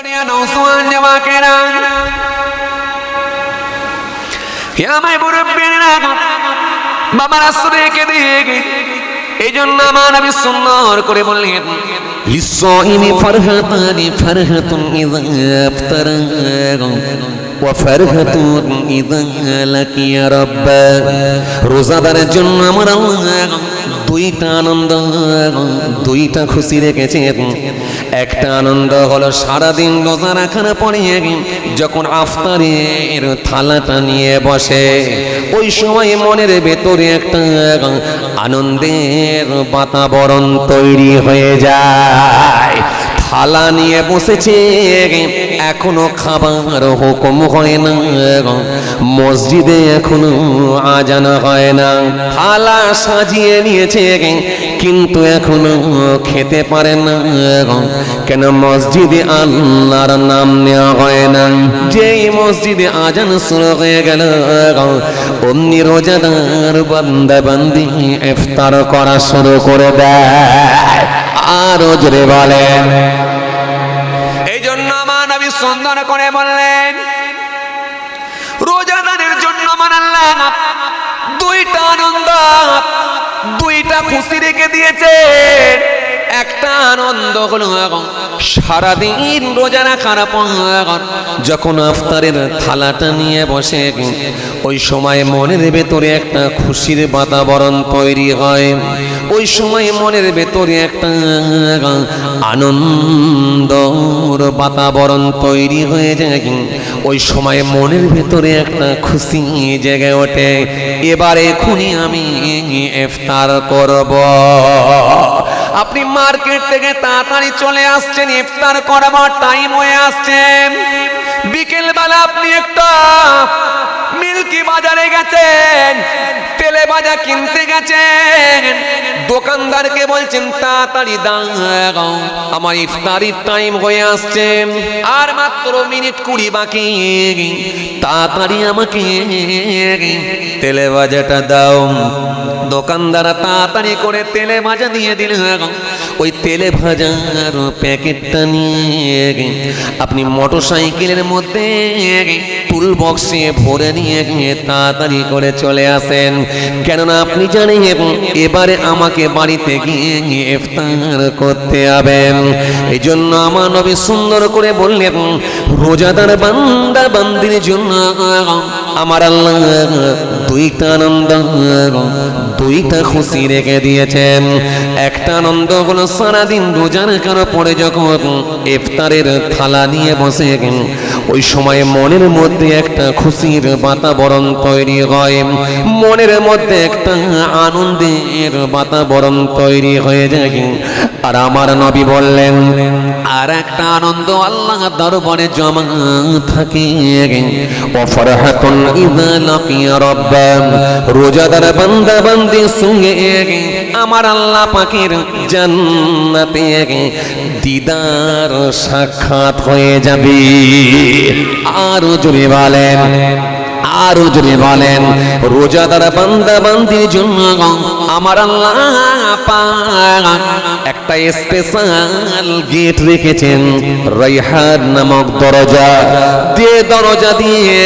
নওজোয়ান জওয়াকেরা হে আমার মুরব্বিরা বাবার আশ্রয়কে দিয়ে এই জন্য আমার নবী সুন্দর করে বললেন লিসাইমি ফারহাতানি ফারহাতুন ইযা আফতারা ওয়া ফারহাতুন ইযা লাকিয়া রাব্বা রোজাদারের জন্য আমার আল্লাহ দুইটা আনন্দ দুইটা খুশি রেখেছেন। একটা আনন্দ হলো সারাদিন রোজা রাখার পরে যখন আফতারের থালাটা নিয়ে বসে ওই সময় মনের ভেতরে একটা আনন্দের বাতাবরণ তৈরি হয়ে যায়। থালা নিয়ে বসেছে এখনো খাবার হুকুম হয় না, মসজিদে এখনো আজান হয় না। থালা সাজিয়ে নিয়েছে কিন্তু এখনো খেতে পারে না, কেন মসজিদে আল্লাহর নাম নেওয়া হয় না। যেই মসজিদে আজান শুরু হয়ে গেল অমনি রোজাদার বান্দা বান্দি ইফতার করা শুরু করে দেয়। আরো জোরে বলেন। এই জন্য আমার নবী সুন্দর করে বললেন রোজাদারের জন্য আমার আল্লাহ দুইটা আনন্দ দুইটা খুশি রেখে দিয়েছে। একটা আনন্দ হলো সারাদিন রোজা রাখার পর যখন আফতারের থালাটা নিয়ে বসে ওই সময় মনের ভেতরে একটা খুশির বাতাবরণ তৈরি হয়। ওই সময় মনের ভেতরে একটা আনন্দর বাতাবরণ তৈরি হয়ে যায়। ওই সময় মনের ভেতরে একটা খুশি জেগে ওঠে, এবার এখনই আমি ইফতার করব। আপনি মার্কেট থেকে তাড়াতাড়ি চলে আসছেন, ইফতার করাবার টাইম হয়ে আসছেন। বিকেল বেলা আপনি একটা মিল্কি বাজারে গেছেন, তেলে ভাজা কিনতে গেছেন, দোকানদারকে বলছেন তাড়াতাড়ি দাও আমার ইফতারির টাইম হয়ে আসছে, আর মাত্র মিনিট 20 বাকি, তাড়াতাড়ি আমাকে তেলে ভাজাটা দাও। দোকানদার তাড়াতাড়ি করে তেলে ভাজা দিয়ে দিল। ওই তেলে ভাজার প্যাকেটটা নিয়ে আপনি মোটরসাইকেলের মধ্যে টুল বক্সে ভরে নিয়ে তাড়াতাড়ি করে চলে আসেন, কেননা আপনি জানেন এবারে আমাকে বাড়িতে গিয়ে ইফতার করতে হবে। এই জন্য আমার নবী সুন্দর করে বললেন রোজাদার বান্দা বান্দির জন্য আমার আল্লাহ দুইটা আনন্দ দুইটা খুশি রেখে দিয়েছেন। একটা আনন্দ হলো সারাদিন রোজা রাখার পরে যখন ইফতারের থালা নিয়ে বসে ওই সময় মনের মধ্যে একটা খুশির বাতাবরণ তৈরি হয়, মনের মধ্যে একটা আনন্দের বাতাবরণ তৈরি হয়ে যায়। আর আমার নবী বললেন আর একটা আনন্দ আল্লাহ দরবারে জমা থাকে, ওয়াফরহাতুন ইযা লাকিয়া রাব্বা রোজাদার বান্দা বান্দির সঙ্গে আমার আল্লাহ পাকের জান্নাতে দিদার সাক্ষাৎ হয়ে যাবে। আরো জোরে বলেন, আরো জোরে বলেন। রোজাদার বান্দা বান্দির জন্য আমার আল্লাহ পাক একটা স্পেশাল গেট রেখেছেন, রাইহান নামক দরজা। যে দরজা দিয়ে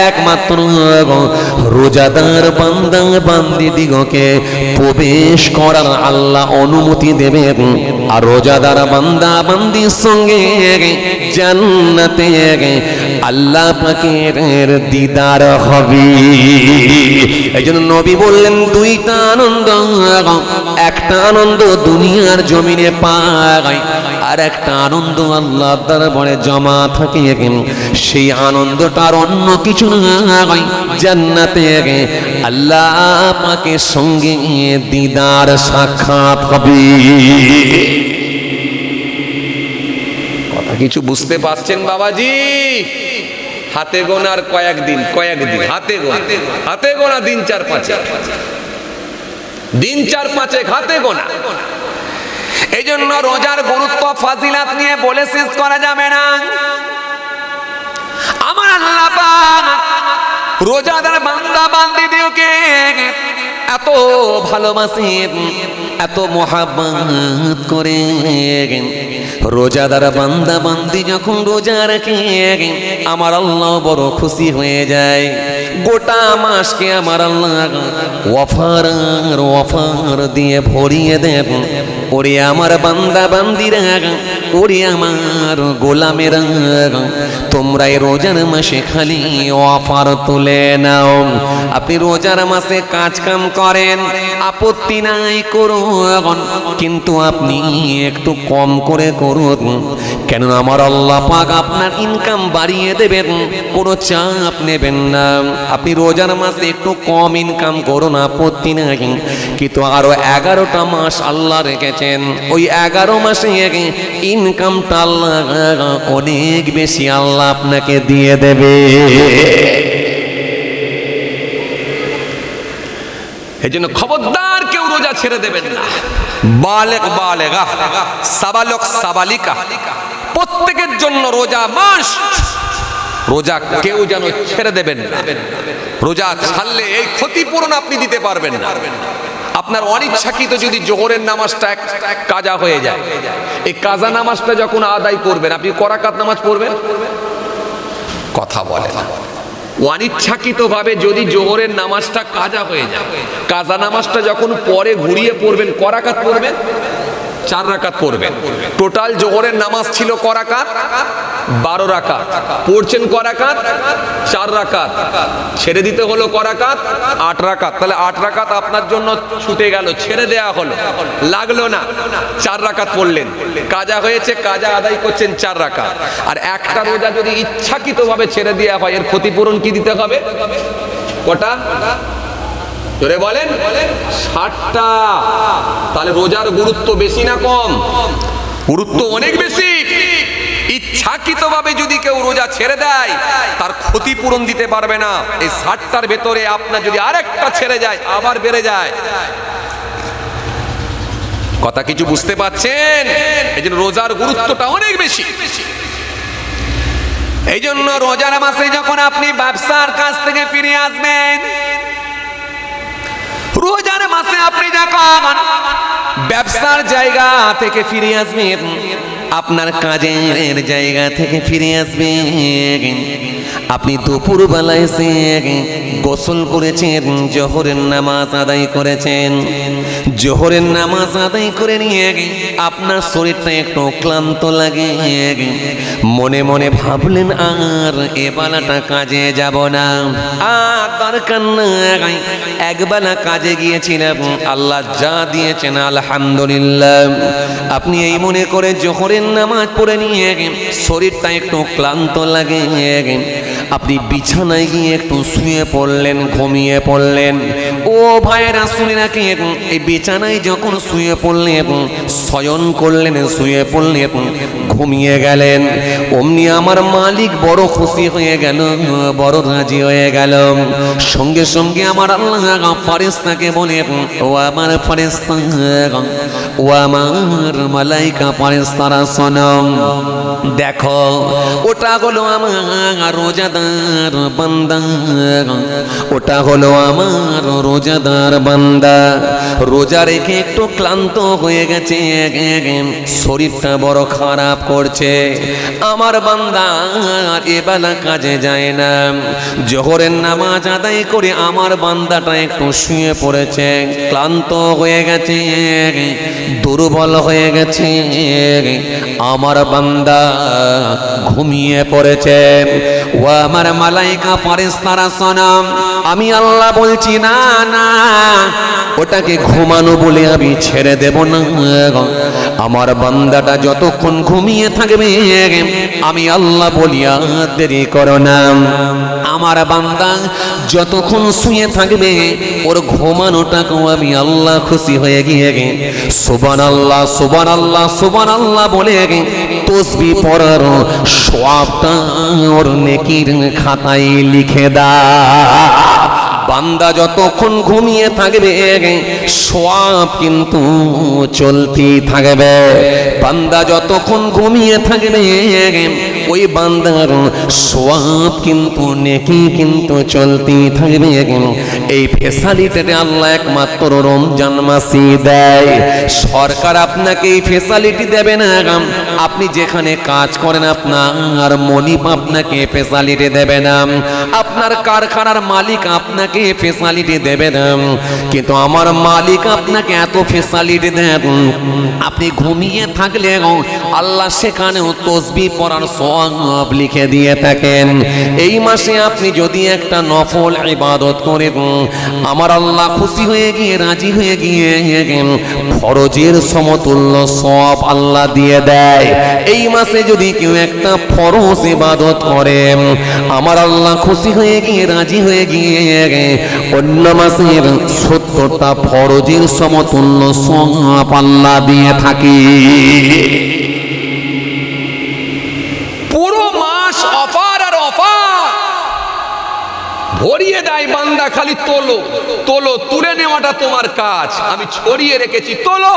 একমাত্র রোজাদার বান্দা বান্দি দিগকে প্রবেশ করার আল্লাহ অনুমতি দেবেন। আর রোজাদার বান্দা বান্দির সঙ্গে জান্নাতে আল্লাহ পাকের দিদার হবে। এই জন্য নবী বললেন দুইটা আনন্দ, একটা আনন্দ দুনিয়ার জমিনে পায়, আর একটা আনন্দ আল্লাহর দরবারে জমা থাকে। সেই আনন্দটার অন্য কিছু নয়, জান্নাতে আল্লাহ পাকের সঙ্গে দিদার সাক্ষাৎ হবে। কথা কিছু বুঝতে পারছেন বাবাজি? হাতে গোনার কয়েকদিন হাতে গোনা দিন 4-5 হাতে গোনা। এই জন্য রোজার গুরুত্ব ফাজিলাত নিয়ে বলে শেষ করা যাবে না। আমার আল্লাহ পাক রোজাদার বান্দা বান্দিদেরকে এত ভালোবাসেন, এত মোহাব্বত করে রোজাদার বান্দা বান্দি যখন রোজা রাখে আমার আল্লাহ বড় খুশি হয়ে যায়। গোটা মাসকে আমার আল্লাহ অফার দিয়ে ভরিয়ে দেন। ওরে আমার বান্দা বান্দিরা, ওরে আমার গোলামেরা, তোমরা এই রোজার মাসে খালি অফার তুলে নাও। আপনি রোজার মাসে কাজ কাম করেন, আপত্তি নাই করুন, কিন্তু আপনি একটু কম করে করুন। কেন আমার আল্লাহ পাক আপনার ইনকাম বাড়িয়ে দেবেন, কোনো চাপ নেবেন না। আপনি রোজার মাসে একটু কম ইনকাম করুন, আপত্তি নাই, কিন্তু আরো 11টা মাস আল্লাহ রেখেছেন। ওই 11 মাসে ইনকামটা আল্লাহ অনেক বেশি আল্লাহ আপনাকে দিয়ে দেবে। এই জন্য খবরদার কেউ রোজা ছেড়ে দেবেন না। বালেগ বালেগা, সাবালক সাবালিকা, প্রত্যেকের জন্য রোজা মাস। রোজা কেউ যেন ছেড়ে দেবেন না। রোজা ছাড়লে এই ক্ষতিপূরণ আপনি দিতে পারবেন না। আপনার অনিচ্ছাকৃত যদি জোহরের নামাজটা কাজা হয়ে যায়, এই কাজা নামাজটা যখন আদায় করবেন, আপনি করাকাত নামাজ পড়বেন, কথা বলে না। অনিচ্ছাকৃত ভাবে যদি জোহরের নামাজটা কাজা হয়ে যায়, কাজা নামাজটা যখন পরে ঘুরিয়ে পড়বেন, করাকাত পড়বেন, 4 রাকাত পড়বেন। টোটাল জোহরের নামাজ ছিল করাকাত 12 রাকাত, পড়ছেন করাকাত 4 রাকাত, ছেড়ে দিতে হলো করাকাত 8 রাকাত। তাহলে 8 রাকাত আপনার জন্য ছুটে গেল, ছেড়ে দেয়া হলো, লাগলো না। 4 রাকাত পড়লেন, কাজা হয়েছে, কাজা আদায় করছেন 4 রাকাত। আর একটা রোজা যদি ইচ্ছাকৃতভাবে ছেড়ে দেওয়া হয়, এর ক্ষতিপূরণ কি দিতে হবে? কটা? জোরে বলেন। 60টা। তাহলে রোজার গুরুত্ব বেশি না কম? গুরুত্ব অনেক বেশি। ইচ্ছাকৃতভাবে যদি কেউ রোজা ছেড়ে দেয়, তার ক্ষতিপূরণ দিতে পারবে না। এই 60টার ভেতরে আপনার যদি আরেকটা ছেড়ে যায়, আবার বেড়ে যায়। কথা কিছু বুঝতে পাচ্ছেন? এই জন্য রোজার গুরুত্বটা অনেক বেশি। এই জন্য রোজার মাসে যখন আপনি ব্যবসার কাছ থেকে ফিরে আসবেন, রোজার মাসে আপনি যখন ব্যবসার জায়গা থেকে ফিরে আসবেন, আপনার কাজের জায়গা থেকে ফিরে আসবেন, আপনি দুপুর বেলায় এসে গোসল করেছেন, জোহরের নামাজ আদায় করেছেন, জোহরের নামাজ আদায় করে নিয়ে আপনার শরীরটা একটু ক্লান্ত লাগে, মনে মনে ভাবলেন আর এ বেলাটা কাজে যাব না, আর দরকার নাই, একবেলা কাজে গিয়েছিলাম, আল্লাহ যা দিয়েছেন আলহামদুলিল্লাহ। আপনি এই মনে করে জোহরের নামাজ পড়ে নিয়ে শরীরটা একটু ক্লান্ত লাগে, আপনি বিছানায় গিয়ে একটু শুয়ে পড়লেন, ঘুমিয়ে পড়লেন। ও ভাইয়েরা শুনে রাখেন, এই বিছানায় যখন শুয়ে পড়লেন, শয়ন করলেন, শুয়ে পড়লেন, ঘুমিয়ে গেলেন, অমনি আমার মালিক বড় খুশি হয়ে গেল, বড় রাজি হয়ে গেল। সঙ্গে সঙ্গে আমার আল্লাহ ফেরেশতাকে বলেন, ও আমার ফেরেশতা, ও আমার মালাইকা ফেরেশতারা শোনো, দেখো ওটা হলো আমার রোজাদার বান্দা, ওটা হলো আমার রোজাদার বান্দা, রোজা রেখে একটু ক্লান্ত হয়ে গেছে, শরীরটা বড় খারাপ করছে, আমার বান্দা এবেলা কাজে যায় না, জোহরের নামাজ আদায় করে আমার বান্দাটা একটু শুয়ে পড়েছে, ক্লান্ত হয়ে গেছে, দুর্বল হয়ে গেছে, আমার বান্দা ঘুমিয়ে পড়েছে। ও আমার মালাইকা ফেরেশতারা শোনো, আমি আল্লাহ বলছি না না, ওটাকে ঘুমানো বলে আমি ছেড়ে দেব না, আমার বান্দাটা যতক্ষণ ঘুমিয়ে থাকবে আমি আল্লাহ বলি আর দেরি করো না, আমার বান্দা যতক্ষণ শুয়ে থাকবে ওর ঘুমানোটাকেও আমি আল্লাহ খুশি হয়ে গিয়ে সুবহানাল্লাহ সুবহানাল্লাহ সুবহানাল্লাহ বলে তাসবিহ পড়ার সওয়াবটা ওর নেকির খাতায় লিখে দাও। বান্দা যতক্ষণ ঘুমিয়ে থাকবে সওয়াব কিন্তু চলতেই থাকবে। বান্দা যতক্ষণ ঘুমিয়ে থাকবে ওই বান্দার সওয়াব কিন্তু নেকি কিন্তু চলতেই থাকবে। এই ফেসালিটিতে আল্লাহ একমাত্র রমজান মাসে দেয়। সরকার আপনাকে এই ফেসালিটি দেবে না। আপনি যেখানে কাজ করেন আপনার মনিব আপনাকে ফেসালিটি দেবে না, আপনার কারখানার মালিক আপনাকে ফেসালিটি দেবে না, কিন্তু আমার মালিক আপনাকে এত ফেসালিটি দেন, আপনি ঘুমিয়ে থাকলে আল্লাহ সেখানেও তাসবিহ পড়ার সওয়াব লিখে দিয়ে থাকেন। এই মাসে আপনি যদি একটা নফল ইবাদত করেন আমার আল্লাহ খুশি হয়ে গিয়ে রাজি হয়ে গিয়ে ফরজের সমতুল্য সওয়াব আল্লাহ দিয়ে দেয়। এই মাসে যদি কেউ একটা ফরজ ইবাদত করে আমার আল্লাহ খুশি হয়ে গিয়ে রাজি হয়ে গিয়ে অন্য মাসের 70টা ফরজের সমতুল্য সওয়াব আল্লাহ দিয়ে থাকি। পুরো মাস অফার আর অফার ভরিয়ে দেয় বান্দা, খালি তোলো তোলো, তুলে নেওয়াটা তোমার কাজ, আমি ছড়িয়ে রেখেছি, তোলো।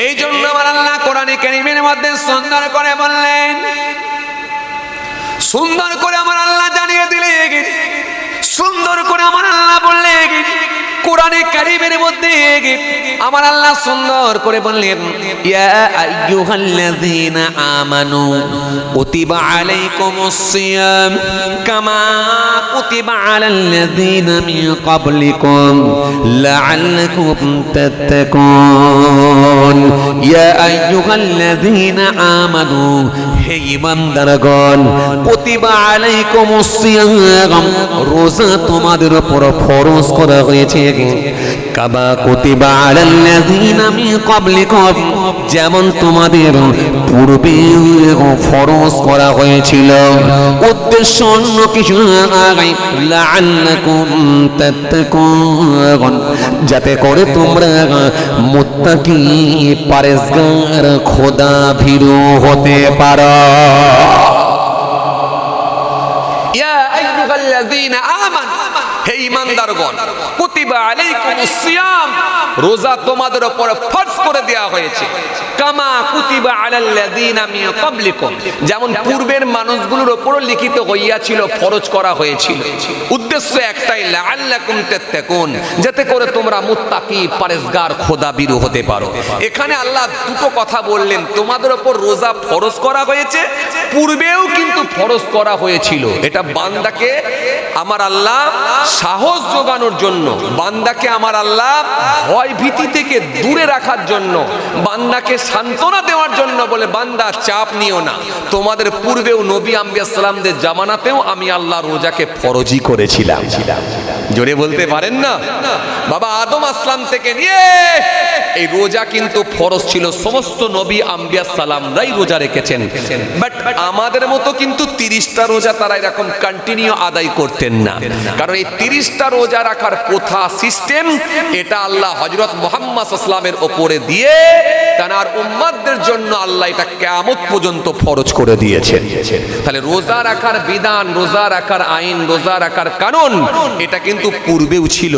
এই জন্য আমার আল্লাহ কোরআনে কারীমের মধ্যে সুন্দর করে বললেন, সুন্দর করে আমার আল্লাহ জানিয়ে দিলেন, সুন্দর করে আমার আল্লাহ বললেন কোরআনে কারীমের মধ্যে আমার আল্লাহ সুন্দর করে বললেন, ইয়া আইয়ুহাল্লাযীনা আমানু কুতিবা আলাইকুমুস সিয়াম কামা কুতিবা আলাল্লাযীনা মিন ক্বাবলিকুম লাআল্লাকুম তাত্তাকুন। ইয়া আইয়ুহাল্লাযীনা আমানু, হে ঈমানদারগণ, কুতিবা আলাইকুমুস সিয়াম, রোজা তোমাদের উপর ফরজ করা হয়েছে কামা কুতিবা আলাল্লাযীনা মিন ক্বাবলিকুম, যেমন তোমাদের পূর্বে ফরজ করা হয়েছিল। উদ্দেশ্য অন্য কিছু নয়, লাআল্লাকুম তাত্তাকুন, যাতে করে তোমরা মুত্তাকি পরহেজগার খোদা ভীরু হতে পারো। ইয়া আইয়ুহাল্লাযীনা আমানু, হে ঈমানদারগণ, কুতিবা আলাইকুমুস সিয়াম, রোজা তোমাদের উপর ফরজ করে দেয়া হয়েছে, কামা কুতিবা আলাল্লাযীনা মিন ক্বাবলিকুম, যেমন পূর্বের মানুষগুলোর উপর লিখিত হইয়াছিল, ফরজ করা হয়েছিল। উদ্দেশ্য একটাই, লাআল্লাকুম তাত্তাকুন, যাতে করে তোমরা মুত্তাকি পরহেজগার খোদাভীরু হতে পারো। এখানে আল্লাহ দুটো কথা বললেন, তোমাদের উপর রোজা ফরজ করা হয়েছে, পূর্বেও কিন্তু ফরজ করা হয়েছিল। এটা বান্দাকে আমার আল্লাহ সাহস যোগানোর জন্য, বান্দাকে আমার আল্লাহ ভয় ভীতি থেকে দূরে রাখার জন্য, বান্দাকে সান্ত্বনা দেওয়ার জন্য বলে, বান্দা চাপ নিও না, তোমাদের পূর্বেও নবী আম্বিয়া সালামদের জামানাতেও আমি আল্লাহ রোজাকে ফরজই করেছিলাম। জোরে বলতে পারেন না? বাবা আদম আসলাম থেকে নিয়ে এই রোজা কিন্তু ফরজ ছিল, সমস্ত নবী আম্বিয়া সালামরাই রোজা রেখেছেন। বাট আমাদের মতো কিন্তু 30টা রোজা তারা এরকম কন্টিনিউ আদায় করতেন না, কারণ এই 30টা রোজা রাখার প্রথা সিস্টেম এটা আল্লাহ হযরত মুহাম্মদ সাল্লাল্লাহু ওপরে দিয়ে তার উম্মতদের জন্য আল্লাহ এটা কিয়ামত পর্যন্ত ফরজ করে দিয়েছেন। তাহলে রোজা রাখার বিধান, রোজা রাখার আইন, রোজা রাখার কানুন এটা কিন্তু পূর্বেও ছিল।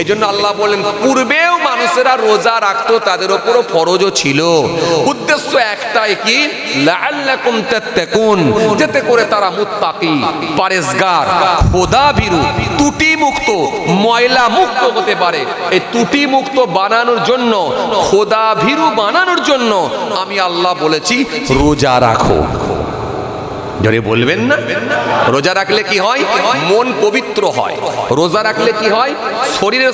এজন্য আল্লাহ বলেন পূর্বেও মানুষেরা রোজা রাখতো, তাদের উপরও ফরজও ছিল। উদ্দেশ্য একটাই, কি লাআল্লাকুম তাত্তাকুন, যাতে করে তারা মুত্তাকি পরহেজগার খোদাভীরু ত্রুটি মুক্ত ময়লা মুক্ত হতে পারে। এই ত্রুটি মুক্ত বানানোর জন্য, খোদাভীরু বানানোর জন্য আমি আল্লাহ বলেছি রোজা রাখো। জোরে বলবেন না? রোজা রাখলে কি হয়? মন পবিত্র হয়। রোজা রাখলে কি হয়? শরীরে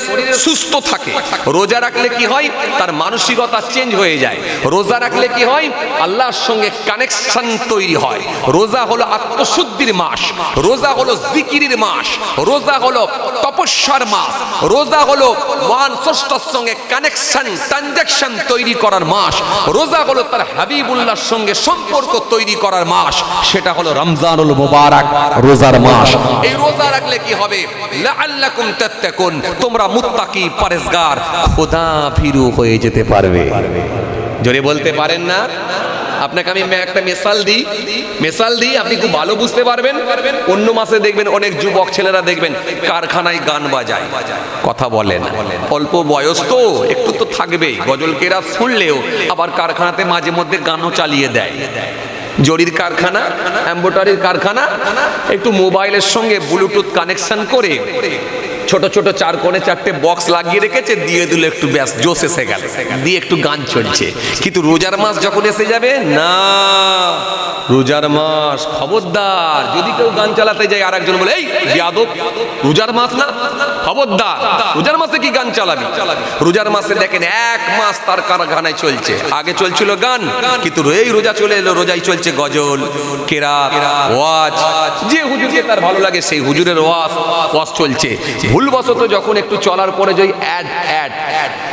সুস্থ থাকে। রোজা রাখলে কি হয়? তার মানসিকতা চেঞ্জ হয়ে যায়। রোজা রাখলে কি হয়? আল্লাহর সঙ্গে কানেকশন তৈরি হয়। রোজা হলো আত্মশুদ্ধির মাস, রোজা হলো জিকিরের মাস, রোজা হলো তপস্যার মাস, রোজা হলো মহান স্রষ্টার সঙ্গে কানেকশন ট্রানজাকশন তৈরি করার মাস, রোজা হলো তার হাবিবুল্লাহর সঙ্গে সম্পর্ক তৈরি করার মাস, সেটা হলো রমজানুল মুবারক, রোজার মাস। এই রোজা রাখলে কি হবে? লাআল্লাকুম তাত্তাকুন, তোমরা মুত্তাকি পরহেজগার খোদাভীরু হয়ে যেতে পারবে। জোরে বলতে পারেন না? আপনাকে আমি একটা মেসাল দিই, আপনি খুব ভালো বুঝতে পারবেন। অন্য মাসে দেখবেন অনেক যুবক ছেলেরা দেখবেন কারখানায় গান বাজায়, কথা বলে না, অল্প বয়স তো একটু তো থাকবেই, গজল কেরাত শুনলেও আবার কারখানাতে মাঝে মধ্যে গানও চালিয়ে দেয়। জরির কারখানা, এম্বোটারির কারখানা, একটু মোবাইলের সঙ্গে ব্লুটুথ কানেকশন করে ছোট ছোট 4 কোণে 4টে বক্স লাগিয়ে রেখেছে, দিয়ে দিল একটু, ব্যাস জোশ এসে গেল, দিয়ে একটু গান চলছে। কিন্তু রোজার মাস যখন এসে যাবে না, রোজার মাস খবরদার, যদি কেউ গান চালাতে যায় আর একজন বলে এই বেয়াদব, রোজার মাস না, খবরদার, রোজার মাসে কি গান চালাবি? রোজার মাসে দেখেন 1 মাস তার কারখানায় চলছে, আগে চলছিল গান, কিন্তু এই রোজা চলে এলো, রোজাই চলছে গজল, কেরাত, ওয়াজ, যে হুজুরকে তার ভালো লাগে সেই হুজুরের ওয়াজ চলছে। ভুলবশত যখন একটু চলার পরে যে অ্যাড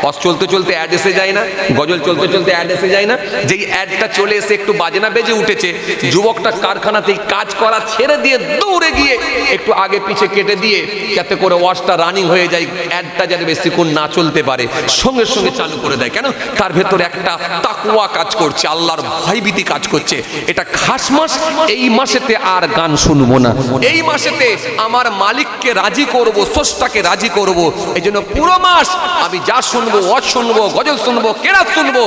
ওয়াজ চলতে চলতে অ্যাড এসে যায় না, গজল চলতে চলতে অ্যাড এসে যায় না, যেই অ্যাডটা চলে এসে একটু বাজনা বেজে উঠেছে, যুবকটা কারখানাতেই কাজ করা ছেড়ে দিয়ে দৌড়ে গিয়ে একটু আগে পিছে কেটে দিয়ে, যাতে করে ওয়াজটা রানিং হয়ে যায়, অ্যাডটা যাতে বেশিক্ষণ না চলতে পারে, সঙ্গে সঙ্গে চালু করে দেয়। কেন? তার ভেতরে একটা তাকওয়া কাজ করছে, আল্লাহর ভয়ভীতি কাজ করছে। এটা খাস মাস, এই মাসেতে আর গান শুনবো না, এই মাসেতে আমার মালিককে রাজি করব, স্রষ্টাকে রাজি করব। এই জন্য পুরো মাস আমি যা শুনবো, ওয়াজ শুনবো, গজল শুনবো, কেরাত শুনবো,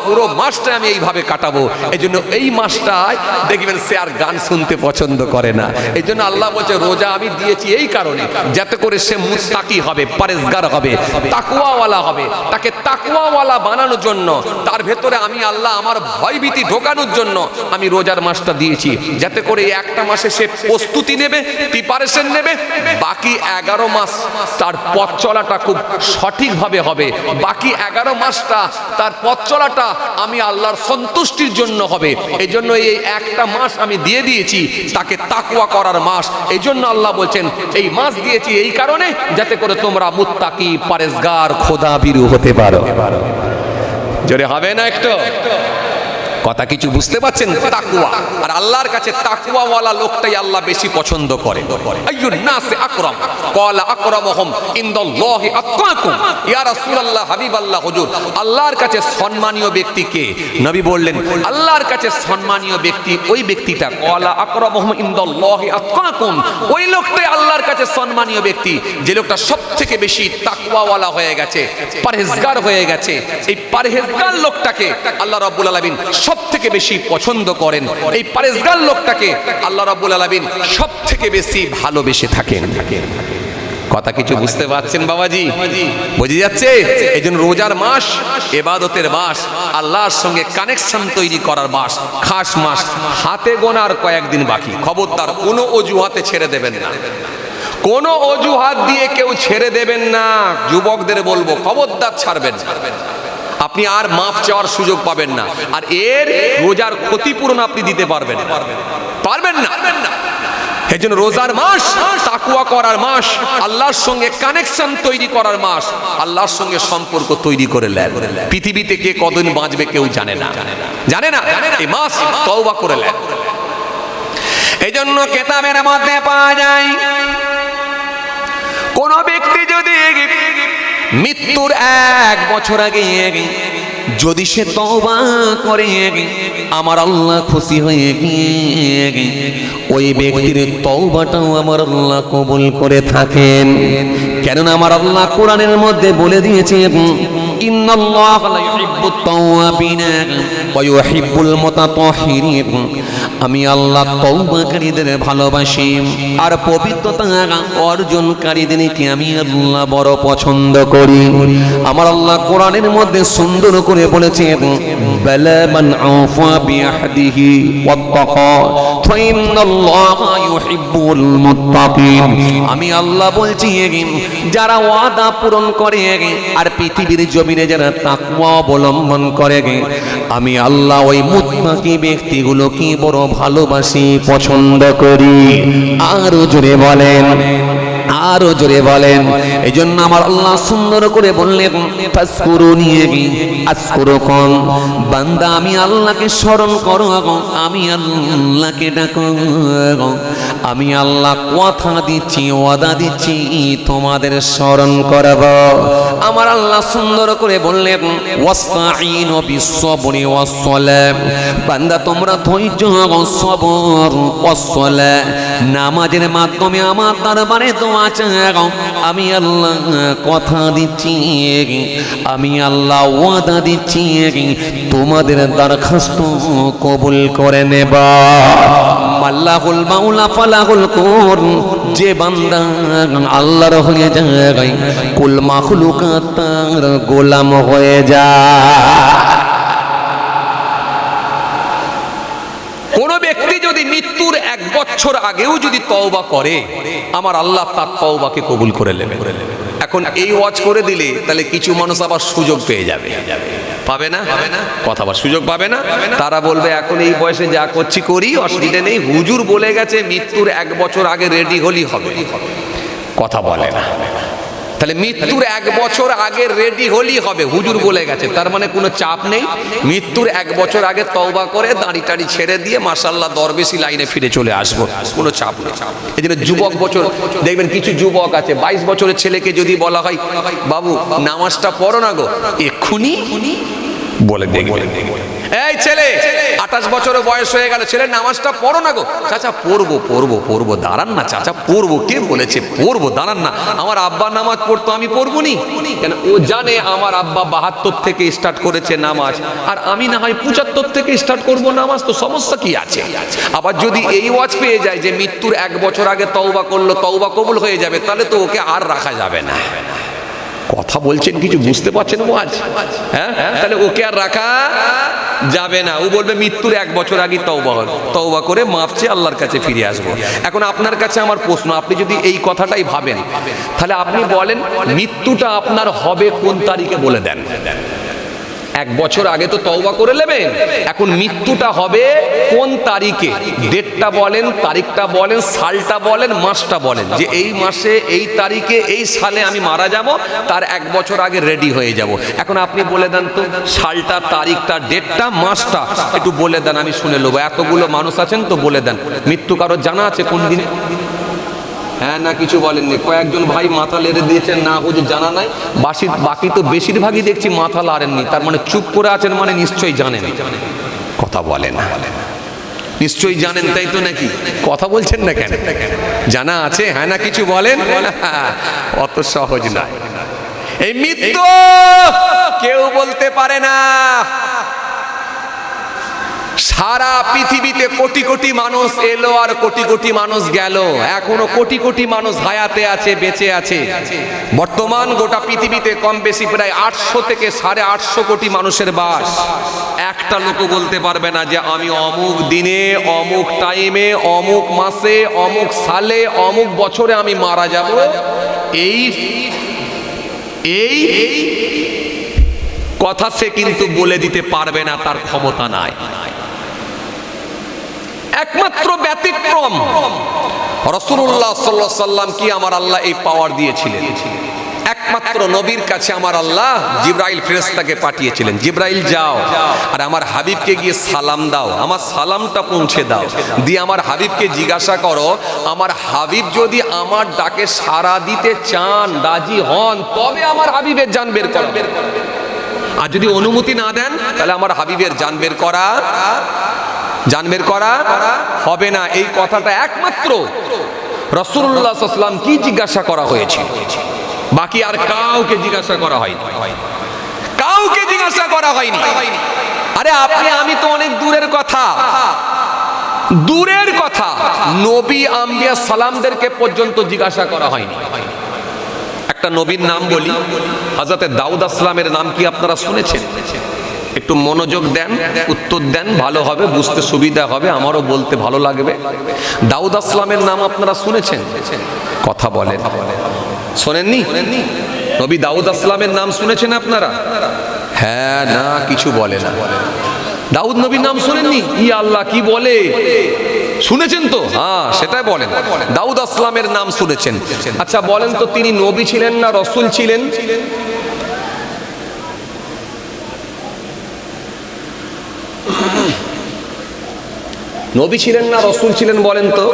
পুরো মাসটা আমি এইভাবে কাটাবো। এই জন্য এই মাসটায় দেখবেন সে আর গান শুনতে পছন্দ করে না। এই জন্য আল্লাহ বলছে রোজা আমি দিয়েছি এই কারণে, যাতে করে সে মুত্তাকি হবে, পরেজগার হবে, তাকওয়াওয়ালা হবে। তাকে তাকওয়াওয়ালা বানানোর জন্য, তার ভেতরে আমি আল্লাহ আমার ভয়ভীতি ঢোকানোর জন্য আমি রোজার মাসটা দিয়েছি, যাতে করে একটা মাসে সে প্রস্তুতি নেবে, প্রিপারেশন নেবে, বাকি 11 মাস তার পথ চলাটা খুব সঠিকভাবে হবে। বাকি 11 মাসটা তার পথ চলাটা আমি আল্লাহর সন্তুষ্টির জন্য হবে। এই জন্য এই একটা মাস আমি দিয়ে দিয়েছি তাকে তাকওয়া করার মাস। এই জন্য আল্লাহ বলছেন এই মাস দিয়েছি এই কারণে, যাতে করে তোমরা মুত্তাকি, পরেজগার, খোদাভীরু হতে পারো। জোরে হবে না একটু? কথা কিছু বুঝতে পারছেন? তাকওয়া, আর আল্লাহর কাছে তাকওয়াওয়ালা লোকটাই আল্লাহ বেশি পছন্দ করে। আইয়ুন নাসি আকরাম, ক্বালা আকরামুহুম ইনদাল্লাহি আতকাকুম। ইয়া রাসূলুল্লাহ, হাবিবাল্লাহ, হুজুর, আল্লাহর কাছে সম্মানীয় ব্যক্তি কে? নবী বললেন আল্লাহর কাছে সম্মানীয় ব্যক্তি ওই ব্যক্তিটা, ক্বালা আকরামুহুম ইনদাল্লাহি আতকাকুম, ওই লোকটাই আল্লাহর কাছে সম্মানীয় ব্যক্তি, যে লোকটা সবথেকে বেশি তাকওয়াওয়ালা হয়ে গেছে, পরহেজগার হয়ে গেছে। এই পরহেজগার লোকটাকে আল্লাহ রাব্বুল আলামিন সবথেকে বেশি পছন্দ করেন। এই পরেজগার লোকটাকে আল্লাহ রাব্বুল আলামিন সবথেকে বেশি ভালোবেসে থাকেন। কথা কিছু বুঝতে পারছেন বাবাজি? বুঝে যাচ্ছে? এই জন্য রোজার মাস ইবাদতের মাস, আল্লাহর সঙ্গে কানেকশন তৈরি করার মাস, খাস মাস। হাতে গোনার কয়েকদিন বাকি, খবরদার কোনো অজুহাতে ছেড়ে দেবেন না, কোনো অজুহাত দিয়ে কেউ ছেড়ে দেবেন না। যুবকদের বলবো খবরদার ছাড়বেন না, আপনি আর মাফ চাওয়ার সুযোগ পাবেন না, আর এর রোজার ক্ষতিপূরণ আপনি দিতে পারবেন না। এই জন্য রোজার মাস তাকওয়া করার মাস, আল্লাহর সঙ্গে কানেকশন তৈরি করার মাস, আল্লাহর সঙ্গে সম্পর্ক তৈরি করে নেন। পৃথিবীতে কে কতদিন বাঁচবে কেউ জানে না। এই মাস তওবা করে নেন। এই জন্য কিতাবের মধ্যে পাওয়া যায় কোন ব্যক্তি যদি মৃত্যুর 1 বছর আগে যদি সে তওবা করে, আমার আল্লাহ খুশি হয়ে গিয়ে ওই ব্যক্তির তওবাটাও আমার আল্লাহ কবুল করে থাকেন। কেননা আমার আল্লাহ কোরআনের মধ্যে বলে দিয়েছেন ইন্নাল্লাহা লা ইউহিব্বুত তাওয়াবিনা ওয়া ইউহিব্বুল মুতাতাহহিরিন, আমি আল্লাহ তওবাকারীদের ভালোবাসি আর পবিত্রতা অর্জনকারীদেরকে আমি আল্লাহ বড় পছন্দ করি। আমার আল্লাহ কোরআনের মধ্যে সুন্দর করে বলেছেন বালা মান আফা বিআহদিহি ওয়াত্তাকা ফাইন্নাল্লাহা ইউহিব্বুল মুত্তাকিন, আমি আল্লাহ বলছি যারা ওয়াদা পূরণ করে আর পৃথিবীর জমিনে যারা তাকওয়া অবলম্বন করে, আমি আল্লাহ ওই মুত্তাকি ব্যক্তিগুলোকে বড় ভালোবাসি, পছন্দ করি। আর জোরে বলেন আরো জোরে বলেন। এই জন্য আমার আল্লাহ সুন্দর করে বললেন ফাসকুরুনি আযকুরুকুম, বান্দা আমি আল্লাহকে স্মরণ করো, আমি আল্লাহকে ডাকো, আমি আল্লাহ কথা দিচ্ছি, ওয়াদা দিচ্ছি তোমাদের স্মরণ করব। আমার আল্লাহ সুন্দর করে বললেন ওয়াস্তাঈনু বিস-সাবরি ওয়াস-সালাহ, বান্দা তোমরা ধৈর্য, সবর, ওয়াস-সালাহ, নামাজের মাধ্যমে আমার দরবারে দোয়া চাও। আমি আল্লাহ কথা দিচ্ছি, আমি আল্লাহ ওয়াদা দিচ্ছি তোমাদের দরখাস্ত কবুল করে নেব। আল্লাহুল মাওলা ফালাহুল কুন, যে বান্দা আল্লাহর হয়ে যায় কুল মাখলুকাত তার গোলাম হয়ে যায়। কোন ব্যক্তি যদি মৃত্যুর 1 বছর আগেও যদি তওবা করে, আমার আল্লাহ তার তওবাকে কবুল করে নেবে। এখন এই ওয়াজ করে দিলে তাহলে কিছু মানুষ আবার সুযোগ পেয়ে যাবে, পাবে না? কথা বল, সুযোগ পাবে না। তারা বলবে এখন এই বয়সে যা করছি করি, অসুবিধা নেই, হুজুর বলে গেছে মৃত্যুর 1 বছর আগে রেডি হলেই হবে। কথা বলে না। তাহলে মৃত্যুর 1 বছর আগে রেডি হলেই হবে, হুজুর বলে গেছে, তার মানে কোনো চাপ নেই। মৃত্যুর 1 বছর আগে তওবা করে দাড়ি টাড়ি ছেড়ে দিয়ে মাশাআল্লাহ দরবেশি লাইনে ফিরে চলে আসবো, কোনো চাপ নেই। এই জন্য যুবক বছর দেখবেন কিছু যুবক আছে 22 বছরের ছেলেকে যদি বলা হয় বাবু নামাজটা পড়ো না গো, এক্ষুনি বলে দেখবেন এই ছেলে 28 বছরের বয়স হয়ে গেল, ছেলে নামাজটা পড়ো না গো, চাচা পড়বো পড়বো পড়বো, দাঁড়ান না চাচা পড়বো, কে বলেছে পড়বো, দাঁড়ান না, আমার আব্বা নামাজ পড়তো আমি পড়বো নি কেন? ও জানে আমার আব্বা 72 থেকে স্টার্ট করেছে নামাজ, আর আমি না হয় 75 থেকে স্টার্ট করবো নামাজ, তো সমস্যা কি আছে? আবার যদি এই ওয়াজ পেয়ে যায় যে মৃত্যুর 1 বছর আগে তওবা করলো, তওবা কবুল হয়ে যাবে, তাহলে তো ওকে আর রাখা যাবে না। কথা বলছেন, কিছু বুঝতে পারছেন ওয়াজ? হ্যাঁ, তাহলে ওকে আর রাখা যাবে না। ও বলবে মৃত্যুর 1 বছর আগে তওবা করে মাফ চেয়ে আল্লাহর কাছে ফিরে আসবো। এখন আপনার কাছে আমার প্রশ্ন, আপনি যদি এই কথাটাই ভাবেন, তাহলে আপনি বলেন মৃত্যুটা আপনার হবে কোন তারিখে বলে দেন। 1 বছর আগে তো তওবা করে নেবেন, এখন মৃত্যুটা হবে কোন তারিখে? ডেটটা বলেন, তারিখটা বলেন, সালটা বলেন, মাসটা বলেন, যে এই মাসে এই তারিখে এই সালে আমি মারা যাব, তার 1 বছর আগে রেডি হয়ে যাব। এখন আপনি বলে দেন তো সালটা, তারিখটা, ডেটটা, মাসটা একটু বলে দেন, আমি শুনে নেবো। এতগুলো মানুষ আছেন তো বলে দেন, মৃত্যু কারোর জানা আছে কোন দিনে? হ্যাঁ না কিছু বলেননি, কয়েকজন ভাই মাথা লেড়ে দিয়েছেন না হুজুর জানা নাই, বাকি তো বেশিরভাগই দেখছি মাথা লাড়েননি, তার মানে চুপ করে আছেন, মানে নিশ্চয়ই জানেন। কথা বলেন না, নিশ্চয়ই জানেন তাই তো নাকি? কথা বলছেন না কেন? জানা আছে? হ্যাঁ না কিছু বলেন। অত সহজ না এই মৃত্যু, কেউ বলতে পারে না। সারা পৃথিবীতে কোটি কোটি মানুষ এলো আর কোটি কোটি মানুষ গেল, এখনো কোটি কোটি মানুষ হায়াতে আছে, বেঁচে আছে। বর্তমান গোটা পৃথিবীতে কম বেশি প্রায় 800 থেকে 850 কোটি মানুষের বাস। একটা লোক বলতে পারবে না যে আমি অমুক দিনে, অমুক টাইমে, অমুক মাসে, অমুক সালে, অমুক বছরে আমি মারা যাব। এই কথা সে কিন্তু বলে দিতে পারবে না, তার ক্ষমতা নাই। একমাত্র ব্যতিক্রম রাসূলুল্লাহ সাল্লাল্লাহু আলাইহি সাল্লাম কি আমার আল্লাহ এই পাওয়ার দিয়েছিলেন। একমাত্র নবীর কাছে আমার আল্লাহ জিবরাইল ফেরেশতাকে পাঠিয়েছিলেন, জিবরাইল যাও আর আমার হাবিবকে গিয়ে সালাম দাও, আমার সালামটা পৌঁছে দাও, দিয়ে আমার হাবিবকে জিজ্ঞাসা করো আমার হাবিব যদি আমার ডাকে সাড়া দিতে চান, রাজি হন, তবে আমার হাবিবের জান বের করবেন, আর যদি অনুমতি না দেন তাহলে আমার হাবিবের জান বের করা হবে না। এই কথাটা একমাত্র রাসূলুল্লাহ সাল্লাল্লাহু আলাইহি ওয়াসাল্লাম কি জিজ্ঞাসা করা হয়েছিল, বাকি আর কাউকে জিজ্ঞাসা করা হয়নি, কাউকে জিজ্ঞাসা করা হয়নি। আরে আপনি আমি তো অনেক দূরের কথা, নবী আম্বিয়া সালামদেরকে পর্যন্ত জিজ্ঞাসা করা হয়নি। একটা নবীর নাম বলি, হযরত দাউদ আলাইহিসসালামের নাম কি আপনারা শুনেছেন? একটু মনোযোগ দেন, উত্তর দেন, ভালো হবে, বুঝতে সুবিধা হবে, আমারও বলতে ভালো লাগবে। দাউদ আলাইহিসসালামের নাম আপনারা শুনেছেন? কথা বলেন, শোনেননি? নবী দাউদ আলাইহিসসালামের নাম শুনেছেন আপনারা? হ্যাঁ না কিছু বলে না। দাউদ নবীর নাম শোনেননি? ই আল্লাহ, কি বলে? শুনেছেন তো? হ্যাঁ, সেটাই বলেন। দাউদ আসলামের নাম শুনেছেন। আচ্ছা বলেন তো, তিনি নবী ছিলেন না রসুল ছিলেন? নবী ছিলেন না রসুল ছিলেন বলেন তো?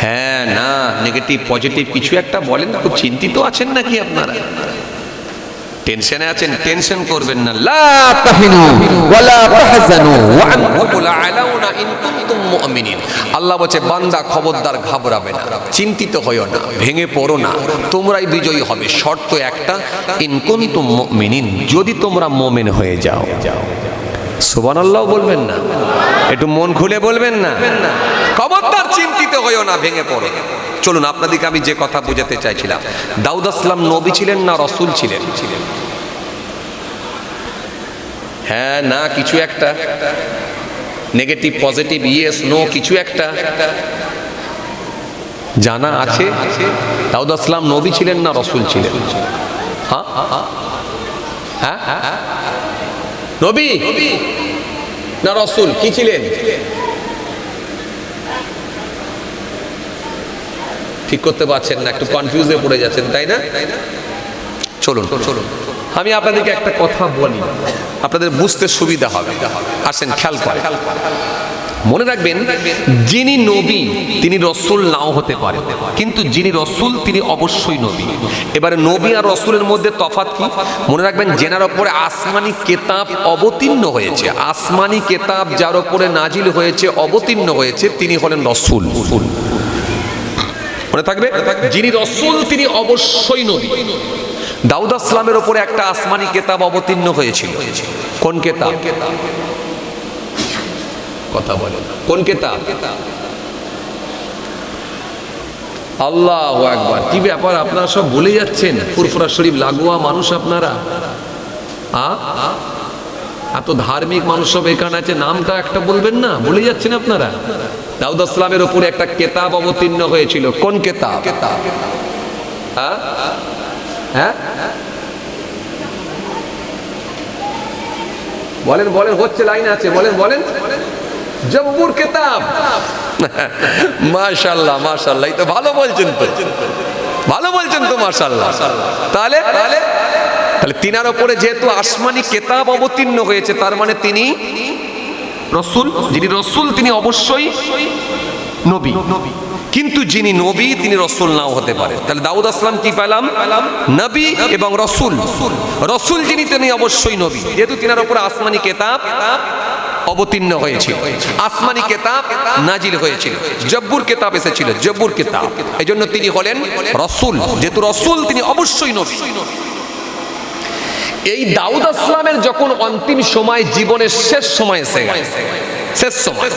হ্যাঁ না, নেগেটিভ পজিটিভ কিছু একটা বলেন। খুব চিন্তিত আছেন নাকি আপনারা? টেনশনে আছেন? টেনশন করবেন না। লা তাহিনু ওয়ালা তাহজানু ওয়া আনতুমুল আলাউনা ইন কুনতুম মুমিনিন। আল্লাহ বলছে, বান্দা খবরদার ঘাবড়াবে না, চিন্তিত হইও না, ভেঙে পড়ো না, তোমরাই বিজয়ী হবে। শর্ত একটা, ইন কুনতুম মুমিনিন, যদি তোমরা মুমিন হয়ে যাও। সুবহানাল্লাহ বলবেন না? একটু মন খুলে বলবেন না? খবরদার চিন্তিত হইও না, ভেঙে পড়ো। চলুন আপনাদেরকে আমি যে কথা বোঝাতে চাইছিলাম, দাউদ আসলাম নবী ছিলেন না রসুল ছিলেন? হ্যাঁ না কিছু একটা, নেগেটিভ পজিটিভ, ইয়েস নো কিছু একটা জানা আছে? দাউদ আসলাম নবী ছিলেন না রসুল ছিলেন? হ্যাঁ হ্যাঁ, নবী না রসুল কি ছিলেন? ঠিক করতে পারছেন না, একটু কনফিউজে পড়ে যাচ্ছেন, তাই না? চলুন আমি আপনাদেরকে একটা কথা বলি, আপনাদের বুঝতে সুবিধা হবে। আসেন খেয়াল করেন, মনে রাখবেন, যিনি নবী তিনি রসুল নাও হতে পারে, কিন্তু যিনি রসুল তিনি অবশ্যই নবী। এবারে নবী আর রসুলের মধ্যে তফাৎ কি? মনে রাখবেন, যেনার ওপরে আসমানি কেতাব অবতীর্ণ হয়েছে, আসমানি কেতাব যার ওপরে নাজিল হয়েছে, অবতীর্ণ হয়েছে, তিনি হলেন রসুল। মনে থাকবে, যিনি রসুল তিনি অবশ্যই নবী। দাউদ আসলামের ওপরে একটা আসমানি কেতাব অবতীর্ণ হয়েছিল। কোন কেতাব? কথা বলেন, কোন কেতাব? আল্লাহু আকবার। কি ব্যাপার, আপনারা সব ভুলে যাচ্ছেন? ফুরফুরা শরীফ লাগোয়া মানুষ আপনারা, এত ধার্মিক মানুষ সব এখানে আছে, নামটা একটা বলবেন না? ভুলে যাচ্ছেন আপনারা। দাউদ আসলামের উপরে একটা কেতাব অবতীর্ণ হয়েছিল। কোন কেতাব? হ্যাঁ বলেন বলেন, হচ্ছে লাইন আছে, বলেন বলেন। জব্বুর কেতাব। মাশাআল্লাহ মাশাআল্লাহ, এই তো ভালো বলছেন তো, ভালো বলছেন তো, মাশাআল্লাহ। তাহলে তিনার উপরে যেহেতু আসমানি কেতাব অবতীর্ণ হয়েছে, তার মানে তিনি রসুল। যিনি রসুল তিনি অবশ্যই নবী, কিন্তু যিনি নবী তিনি রসুল নাও হতে পারে। তাহলে দাউদ আসলাম কি পেলাম? নবী এবং রসুল। রসুল যিনি তিনি অবশ্যই নবী, যেহেতু তিনার উপরে আসমানি কেতাব অবতীর্ণ হয়েছিল, আসমানি কেতাব নাজিল হয়েছিল, জব্বুর কেতাব এসেছিল, জব্বুর কেতাব, এই জন্য তিনি হলেন রসুল। যেহেতু রসুল তিনি অবশ্যই নবী। এই দাউদ আসলামের যখন অন্তিম সময়, জীবনের শেষ সময় এসে গেছে, শেষ সময়,